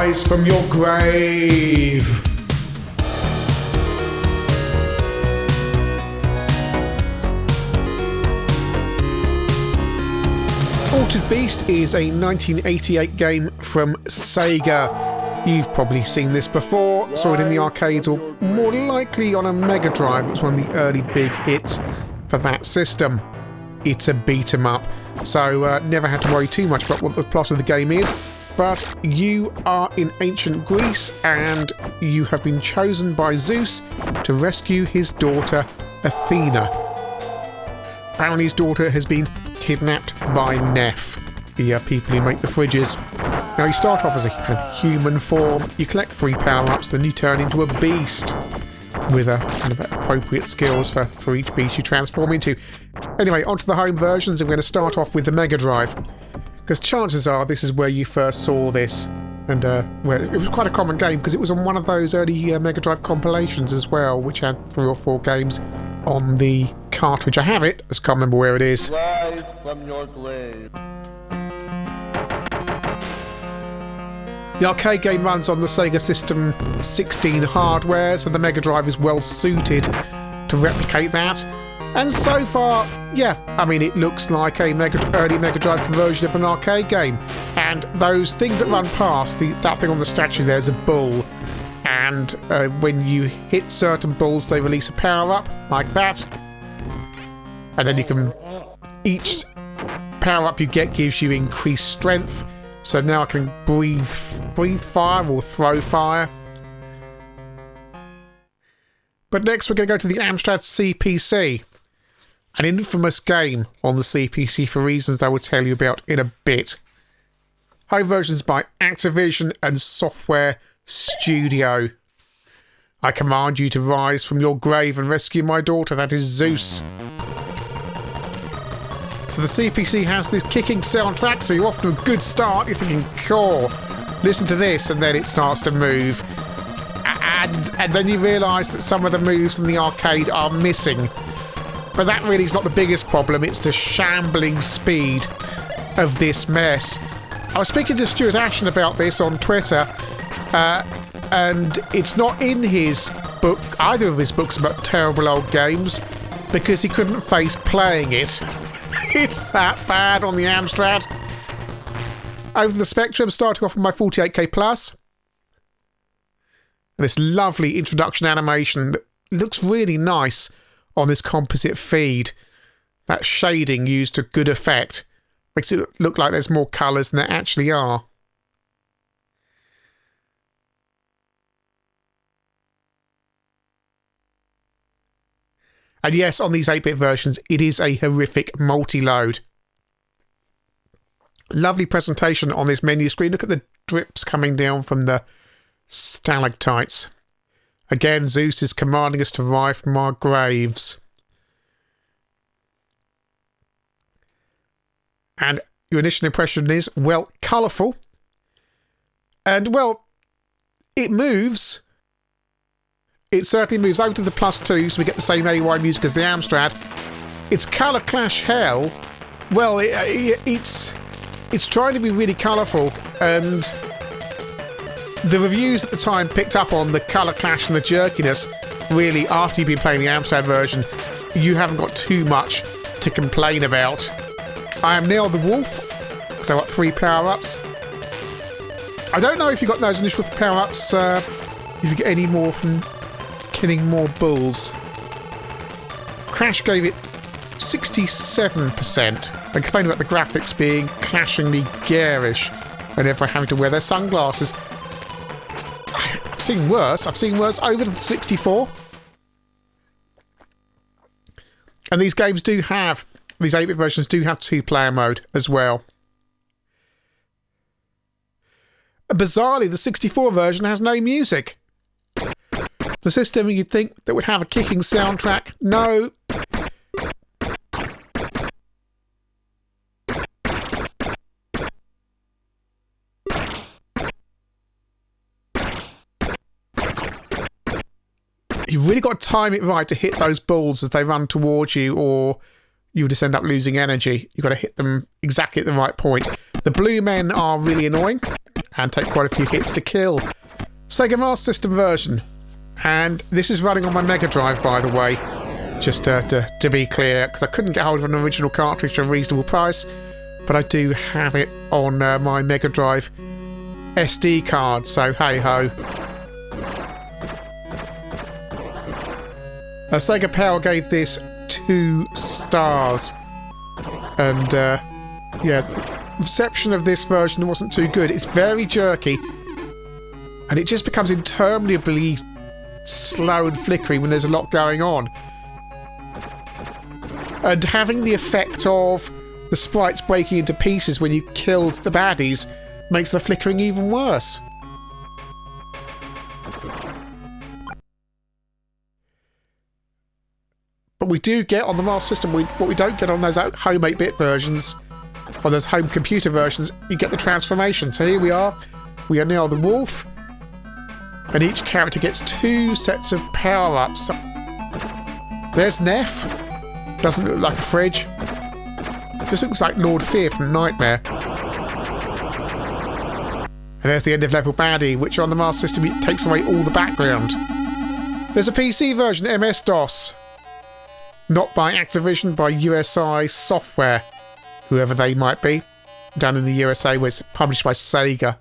rise from your grave. Altered Beast is a 1988 game from Sega. You've probably seen this before, saw it in the arcades, or more likely on a Megadrive. It was one of the early big hits for that system. It's a beat-em-up, so never had to worry too much about what the plot of the game is. But you are in ancient Greece and you have been chosen by Zeus to rescue his daughter Athena. Apparently his daughter has been kidnapped by Neff, the people who make the fridges. Now you start off as a kind of human form, you collect 3 power-ups, then you turn into a beast with a kind of appropriate skills for each beast you transform into. Anyway, onto the home versions. I'm going to start off with the Megadrive, because chances are this is where you first saw this, and well, it was quite a common game because it was on one of those early Mega Drive compilations as well, which had 3 or 4 games on the cartridge. I have it, I just can't remember where it is. Rise from your grave. The arcade game runs on the Sega System 16 hardware, so the Mega Drive is well suited to replicate that. And so far, yeah, I mean, it looks like a early Mega Drive conversion of an arcade game. And those things that run past, that thing on the statue there is a bull. And when you hit certain bulls, they release a power-up, like that. And then you can... each power-up you get gives you increased strength. So now I can breathe fire or throw fire. But next we're going to go to the Amstrad CPC. An infamous game on the CPC for reasons I will tell you about in a bit. Home versions by Activision and Software Studio. I command you to rise from your grave and rescue my daughter, that is Zeus. So the CPC has this kicking soundtrack, so you're off to a good start. You're thinking, cool, listen to this, and then it starts to move. And then you realise that some of the moves from the arcade are missing. But that really is not the biggest problem, it's the shambling speed of this mess. I was speaking to Stuart Ashton about this on Twitter, and it's not in his book, either of his books about terrible old games, because he couldn't face playing it. It's that bad on the Amstrad. Over the Spectrum, starting off with my 48K Plus. And this lovely introduction animation that looks really nice on this composite feed. That shading used to good effect. Makes it look like there's more colours than there actually are. And yes, on these 8-bit versions, it is a horrific multi-load. Lovely presentation on this menu screen. Look at the drips coming down from the stalactites. Again, Zeus is commanding us to rise from our graves. And your initial impression is, well, colourful. And, well, it moves. It certainly moves over to the plus 2, so we get the same AY music as the Amstrad. It's colour clash hell. Well, it's trying to be really colourful, and the reviews at the time picked up on the colour clash and the jerkiness. Really, after you've been playing the Amstrad version, you haven't got too much to complain about. I am now the wolf, because I've got 3 power-ups. I don't know if you got those initial power-ups, if you get any more from killing more bulls. Crash gave it 67%. They complained about the graphics being clashingly garish and everyone having to wear their sunglasses. I've seen worse. I've seen worse over to the 64. And these games do have, these 8-bit versions do have 2-player mode as well. Bizarrely, the 64 version has no music. The system you'd think that would have a kicking soundtrack, no. You've really got to time it right to hit those balls as they run towards you, or you'll just end up losing energy. You've got to hit them exactly at the right point. The blue men are really annoying, and take quite a few hits to kill. Sega Master System version. And this is running on my Megadrive, by the way. Just to be clear, because I couldn't get hold of an original cartridge at a reasonable price, but I do have it on my Megadrive SD card, so hey ho. Sega Power gave this 2 stars, and yeah, the reception of this version wasn't too good. It's very jerky, and it just becomes interminably slow and flickery when there's a lot going on. And having the effect of the sprites breaking into pieces when you killed the baddies makes the flickering even worse. But we do get on the Master System, what we don't get on those home 8-bit versions, or those home computer versions, you get the transformation. So here we are now the wolf, and each character gets 2 sets of power-ups. There's Neff, doesn't look like a fridge, just looks like Lord Fear from Nightmare. And there's the end of level baddie, which on the Master System it takes away all the background. There's a PC version, MS-DOS. Not by Activision, by USI Software, whoever they might be, down in the USA, where it's published by Sega.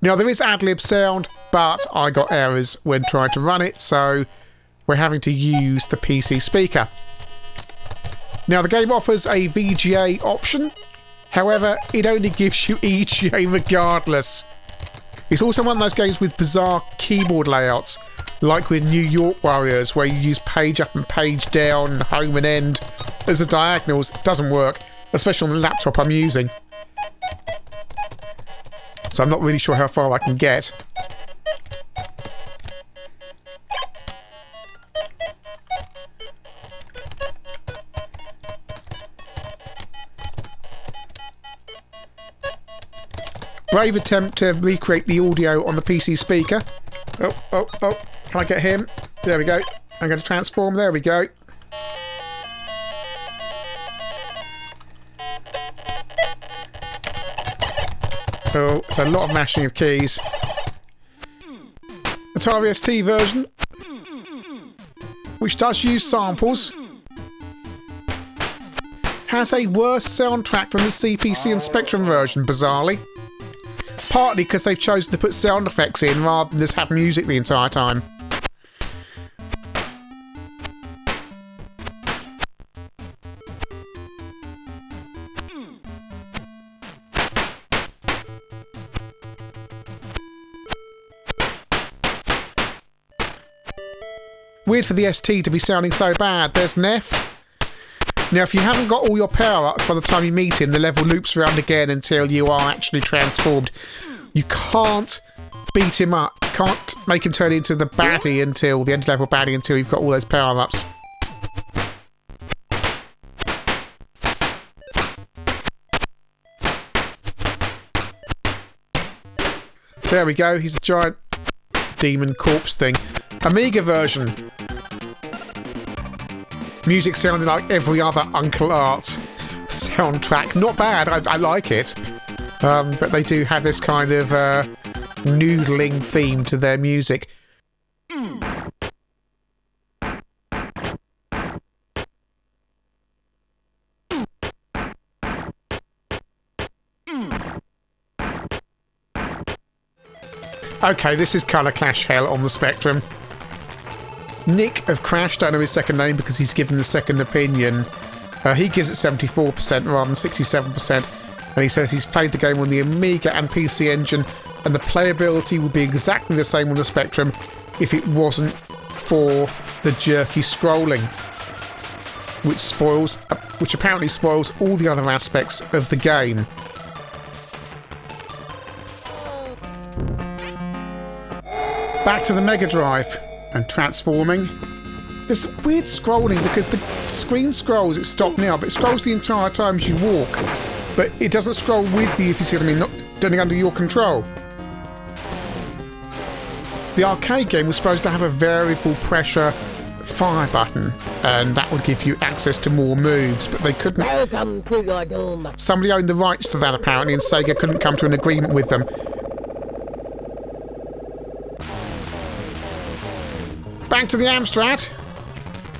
Now there is ad-lib sound, but I got errors when trying to run it, so we're having to use the PC speaker. Now the game offers a VGA option, however it only gives you EGA regardless. It's also one of those games with bizarre keyboard layouts, like with New York Warriors, where you use page up and page down, home and end as the diagonals. It doesn't work, especially on the laptop I'm using. So I'm not really sure how far I can get. Brave attempt to recreate the audio on the PC speaker. Oh, can I get him? There we go. I'm going to transform, there we go. Oh, it's a lot of mashing of keys. Atari ST version, which does use samples, has a worse soundtrack than the CPC and Spectrum version, bizarrely. Partly because they've chosen to put sound effects in rather than just have music the entire time. Weird for the ST to be sounding so bad. There's Neff. Now, if you haven't got all your power-ups by the time you meet him, the level loops around again until you are actually transformed. You can't beat him up. You can't make him turn into the baddie until the end-level baddie until you've got all those power-ups. There we go. He's a giant demon corpse thing. Amiga version. Music sounding like every other Uncle Art soundtrack. Not bad, I like it. But they do have this kind of noodling theme to their music. Okay, this is Colour Clash hell on the Spectrum. Nick of Crash, don't know his second name because he's given the second opinion. He gives it 74% rather than 67%, and he says he's played the game on the Amiga and PC engine, and the playability would be exactly the same on the Spectrum if it wasn't for the jerky scrolling, which apparently spoils all the other aspects of the game. Back to the Megadrive and transforming. There's weird scrolling because the screen scrolls, it's stopped now, but it scrolls the entire time as you walk. But it doesn't scroll with you, if you see what I mean, not doing under your control. The arcade game was supposed to have a variable pressure fire button, and that would give you access to more moves, but they couldn't. Welcome to your doom. Somebody owned the rights to that apparently, and Sega couldn't come to an agreement with them. Back to the Amstrad.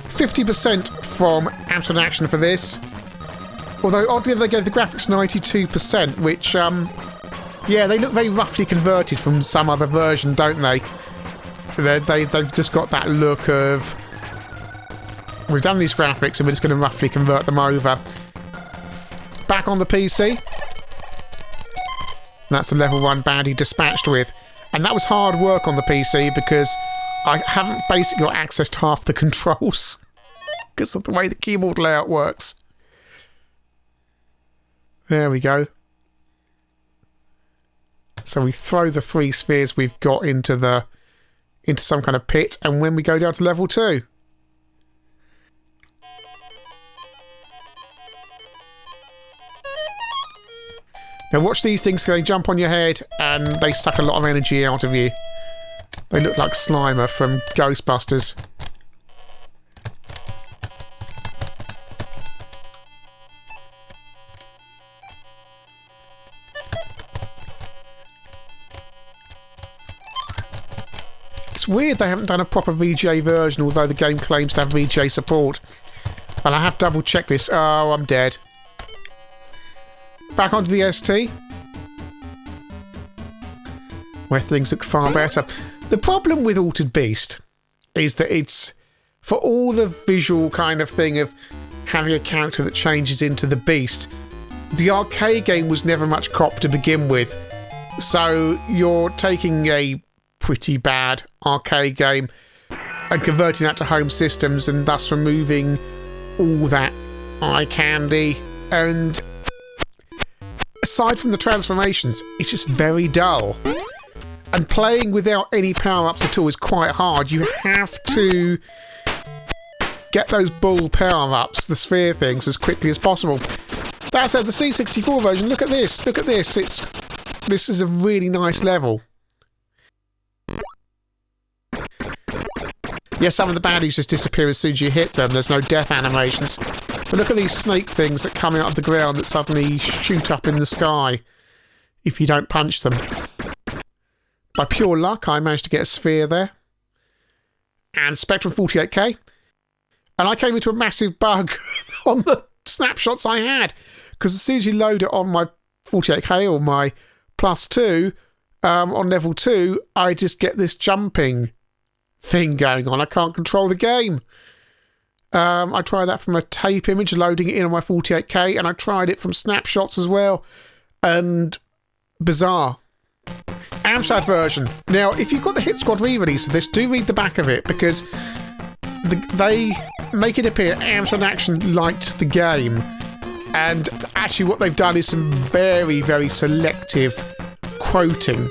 50% from Amstrad Action for this. Although, oddly, they gave the graphics 92%, which, yeah, they look very roughly converted from some other version, don't they? They've just got that look of, we've done these graphics and we're just going to roughly convert them over. Back on the PC. That's the level 1 baddie dispatched with. And that was hard work on the PC because I haven't basically got access to half the controls because of the way the keyboard layout works. There we go. So we throw the 3 spheres we've got into some kind of pit, and when we go down to level 2. Now watch these things, they jump on your head and they suck a lot of energy out of you. They look like Slimer from Ghostbusters. It's weird they haven't done a proper VGA version, although the game claims to have VGA support. And I have double checked this. Oh, I'm dead. Back onto the ST, where things look far better. The problem with Altered Beast is that it's, for all the visual kind of thing of having a character that changes into the beast, the arcade game was never much cop to begin with. So you're taking a pretty bad arcade game and converting that to home systems and thus removing all that eye candy. And aside from the transformations, it's just very dull. And playing without any power-ups at all is quite hard. You have to get those bull power-ups, the sphere things, as quickly as possible. That said, the C64 version, look at this. Look at this. This is a really nice level. Yeah, some of the baddies just disappear as soon as you hit them. There's no death animations. But look at these snake things that come out of the ground that suddenly shoot up in the sky if you don't punch them. By pure luck, I managed to get a sphere there. And Spectrum 48K. And I came into a massive bug on the snapshots I had. Because as soon as you load it on my 48K or my +2, on level 2, I just get this jumping thing going on. I can't control the game. I tried that from a tape image, loading it in on my 48K, and I tried it from snapshots as well. And bizarre. Amstrad version. Now, if you've got the Hit Squad re-release of this, do read the back of it, because they make it appear Amstrad Action liked the game. And actually what they've done is some very, very selective quoting.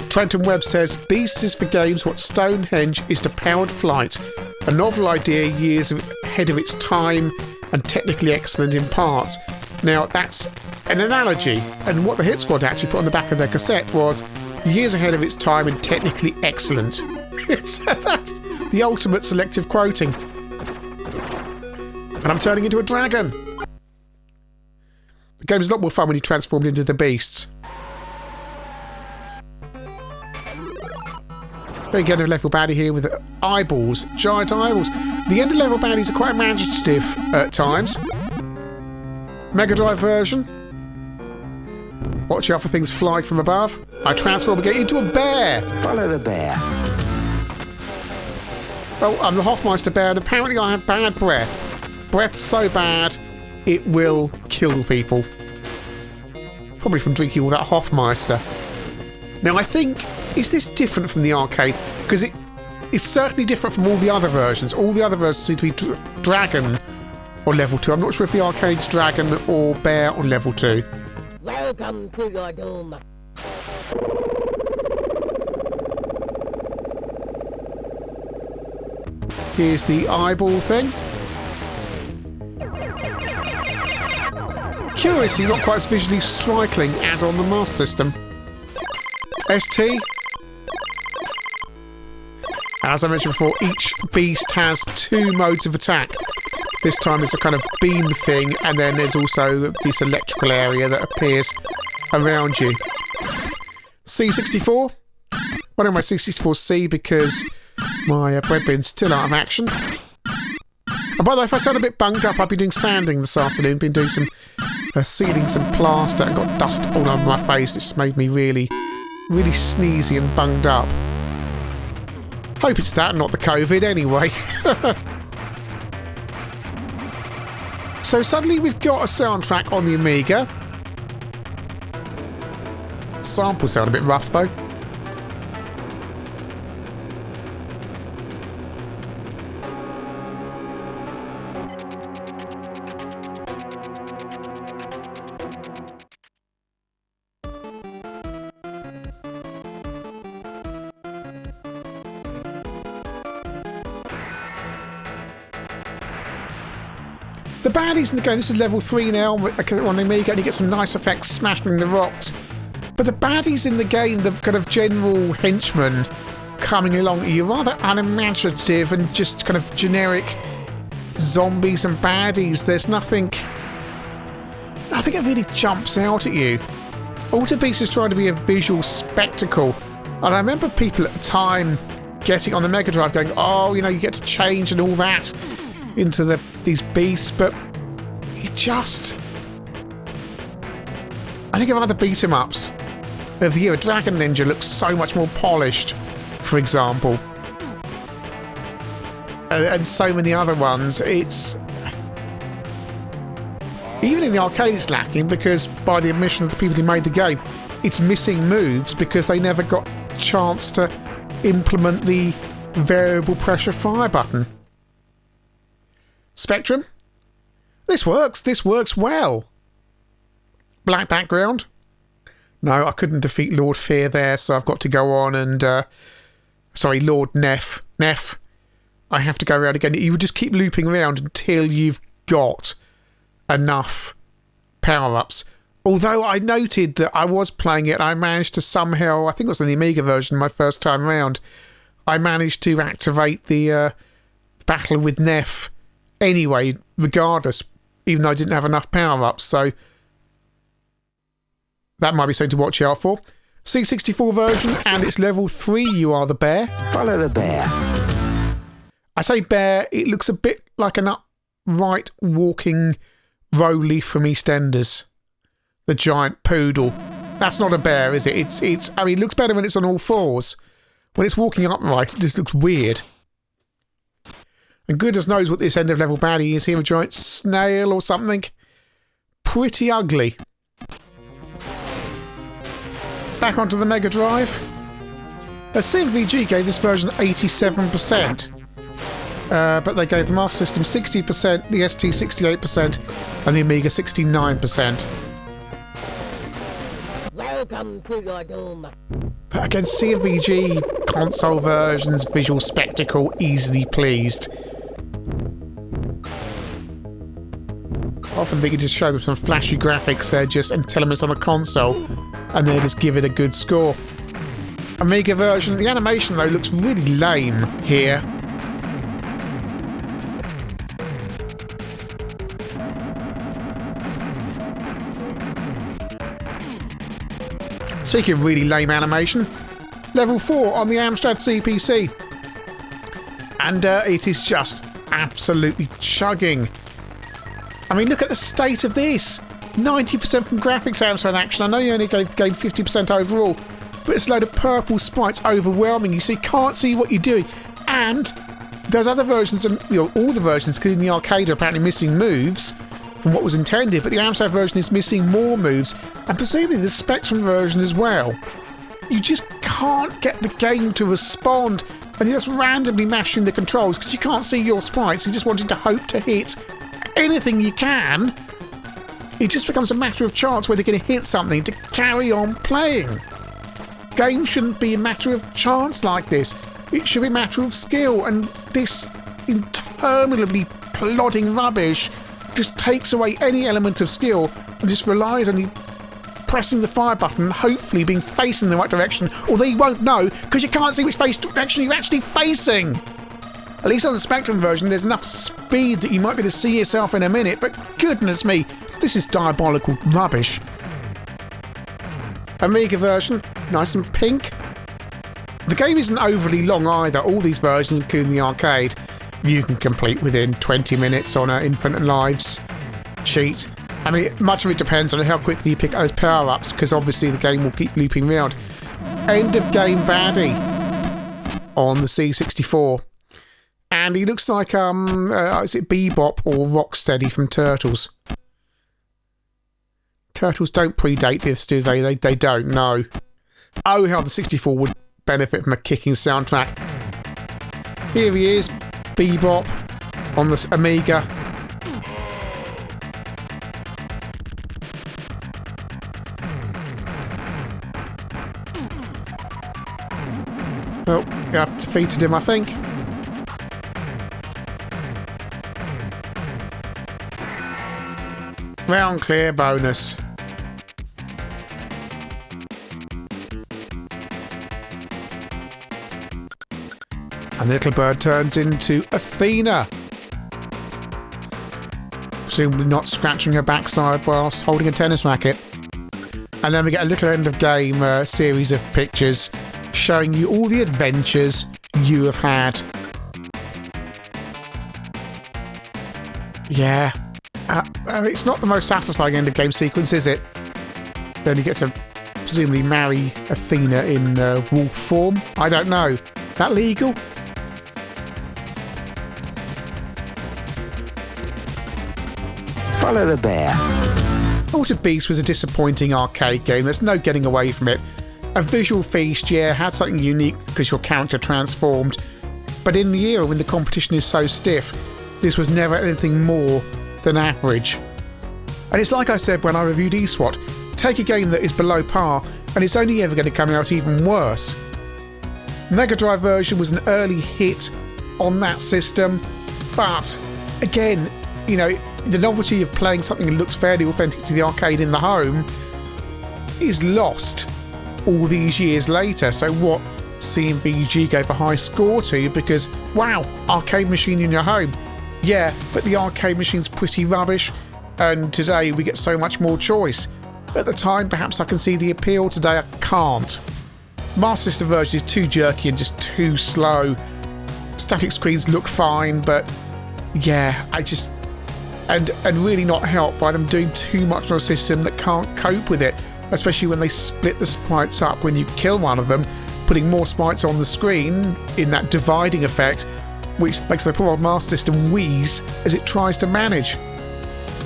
Trenton Webb says, "Beast is for games what Stonehenge is to powered flight. A novel idea years ahead of its time and technically excellent in parts." Now, that's an analogy, and what the Hit Squad actually put on the back of their cassette was years ahead of its time and technically excellent. That's the ultimate selective quoting. And I'm turning into a dragon. The game's a lot more fun when you transformed into the beasts. Big end of level baddie here with eyeballs, giant eyeballs. The end of level baddies are quite imaginative at times. Megadrive version. Watch out for things flying from above. I transform again into a bear. Follow the bear. Well, I'm the Hofmeister bear, and apparently I have bad breath. Breath so bad, it will kill people. Probably from drinking all that Hofmeister. Now, I think, is this different from the arcade? Because it's certainly different from all the other versions. All the other versions seem to be dragon on level 2. I'm not sure if the arcade's dragon or bear on level 2. Welcome to your doom. Here's the eyeball thing. Curiously, not quite as visually striking as on the Master System. ST. As I mentioned before, each beast has 2 modes of attack. This time there's a kind of beam thing, and then there's also this electrical area that appears around you. C64. I know my C64C because My bread bin's still out of action. And by the way, if I sound a bit bunged up, I've been doing sanding this afternoon. Been doing some sealing some plaster and got dust all over my face. It's made me really sneezy and bunged up. Hope it's that, not the COVID anyway. So suddenly we've got a soundtrack on the Amiga. Samples sound a bit rough though. The baddies in the game, this is level 3 now on the Amiga, and you get some nice effects smashing the rocks. But the baddies in the game, the kind of general henchmen coming along, are rather unimaginative and just kind of generic zombies and baddies. There's nothing that really jumps out at you. Alter Beast is trying to be a visual spectacle, and I remember people at the time getting on the Megadrive going, oh, you know, you get to change and all that into these beasts, but it just... I think of other beat-em-ups of the year. Dragon Ninja looks so much more polished, for example. And so many other ones. It's... Even in the arcade it's lacking, because by the admission of the people who made the game, it's missing moves because they never got a chance to implement the variable pressure fire button. Spectrum? This works well. Black background? No, I couldn't defeat Lord Fear there, so I've got to go on and... sorry, Lord Neff. Neff, I have to go around again. You would just keep looping around until you've got enough power-ups. Although I noted that I was playing it, I managed to somehow... I think it was on the Amiga version my first time around. I managed to activate the battle with Neff anyway, regardless, even though I didn't have enough power-ups, so that might be something to watch out for. C64 version, and it's level 3, you are the bear. Follow the bear. I say bear, it looks a bit like an upright walking Roley from EastEnders. The giant poodle. That's not a bear, is it? I mean, it looks better when it's on all fours. When it's walking upright, it just looks weird. And goodness knows what this end of level baddie is here, a giant snail or something. Pretty ugly. Back onto the Mega Drive. ChinnyVision gave this version 87%. But they gave the Master System 60%, the ST 68%, and the Amiga 69%. Welcome to your doom. But again, CMVG console versions, visual spectacle, easily pleased. Often they can just show them some flashy graphics there and tell them it's on a console, and they just give it a good score. Amiga version, the animation though looks really lame here. Speaking of really lame animation, level 4 on the Amstrad CPC. And it is just absolutely chugging. I mean, look at the state of this. 90% from graphics Amstrad action. I know you only gave the game 50% overall, but it's a load of purple sprites overwhelming you, so you can't see what you're doing. And those other versions, and all the versions, including the arcade, are apparently missing moves from what was intended, but the Amstrad version is missing more moves, and presumably the Spectrum version as well. You just can't get the game to respond, and you're just randomly mashing the controls because you can't see your sprites. You're just wanting to hope to hit anything you can. It just becomes a matter of chance whether you're going to hit something to carry on playing. Games shouldn't be a matter of chance like this. It should be a matter of skill, and this interminably plodding rubbish just takes away any element of skill and just relies on you pressing the fire button and hopefully being facing the right direction, although you won't know because you can't see which direction you're actually facing. At least on the Spectrum version there's enough speed that you might be able to see yourself in a minute, but goodness me, this is diabolical rubbish. Amiga version, nice and pink. The game isn't overly long either. All these versions, including the arcade, you can complete within 20 minutes on an Infinite Lives cheat. I mean, much of it depends on how quickly you pick those power-ups, because obviously the game will keep looping around. End of game baddie on the C64. And he looks like, is it Bebop or Rocksteady from Turtles? Turtles don't predate this, do they? They don't, no. Oh, how the 64 would benefit from a kicking soundtrack. Here he is, Bebop on the Amiga. Oh, I've defeated him, I think. Round clear bonus. And the little bird turns into Athena. Presumably not scratching her backside whilst holding a tennis racket. And then we get a little end of game series of pictures showing you all the adventures you have had. Yeah. It's not the most satisfying end of game sequence, is it? Then you get to presumably marry Athena in wolf form. I don't know. That legal? Follow the bear. Altered Beast was a disappointing arcade game. There's no getting away from it. A visual feast, yeah, had something unique because your character transformed. But in the era when the competition is so stiff, this was never anything more than average. And it's like I said when I reviewed eSWAT, take a game that is below par and it's only ever going to come out even worse. Megadrive version was an early hit on that system, but again, you know, the novelty of playing something that looks fairly authentic to the arcade in the home is lost all these years later. So what CMVG gave a high score to, because wow, arcade machine in your home. Yeah, but the arcade machine's pretty rubbish, and today we get so much more choice. At the time, perhaps I can see the appeal. Today I can't. Master System version is too jerky and just too slow. Static screens look fine, but yeah, I just... And really not helped by them doing too much on a system that can't cope with it, especially when they split the sprites up when you kill one of them, putting more sprites on the screen in that dividing effect, which makes the poor old Master System wheeze as it tries to manage.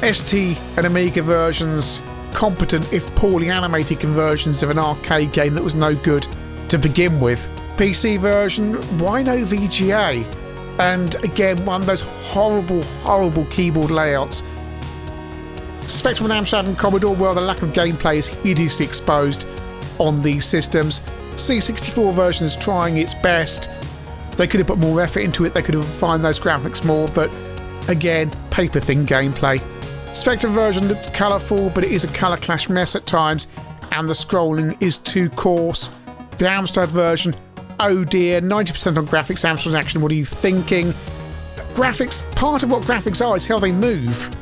ST and Amiga versions, competent if poorly animated conversions of an arcade game that was no good to begin with. PC version, why no VGA? And again, one of those horrible, horrible keyboard layouts. Spectrum and Amstrad and Commodore, well, the lack of gameplay is hideously exposed on these systems. C64 version is trying its best. They could have put more effort into it, they could have refined those graphics more, but again, paper-thin gameplay. Spectrum version looks colourful, but it is a colour clash mess at times, and the scrolling is too coarse. The Amstrad version, oh dear, 90% on graphics, Amstrad action, what are you thinking? Graphics, part of what graphics are is how they move.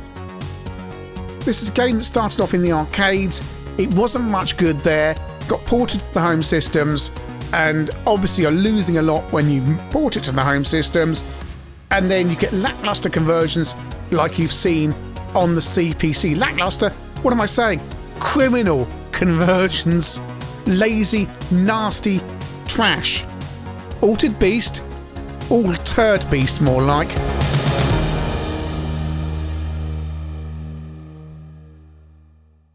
This is a game that started off in the arcades, it wasn't much good there, got ported to the home systems, and obviously you're losing a lot when you port it to the home systems, and then you get lackluster conversions like you've seen on the CPC. Lackluster? What am I saying? Criminal conversions. Lazy, nasty trash. Altered Beast? Altered Beast, more like.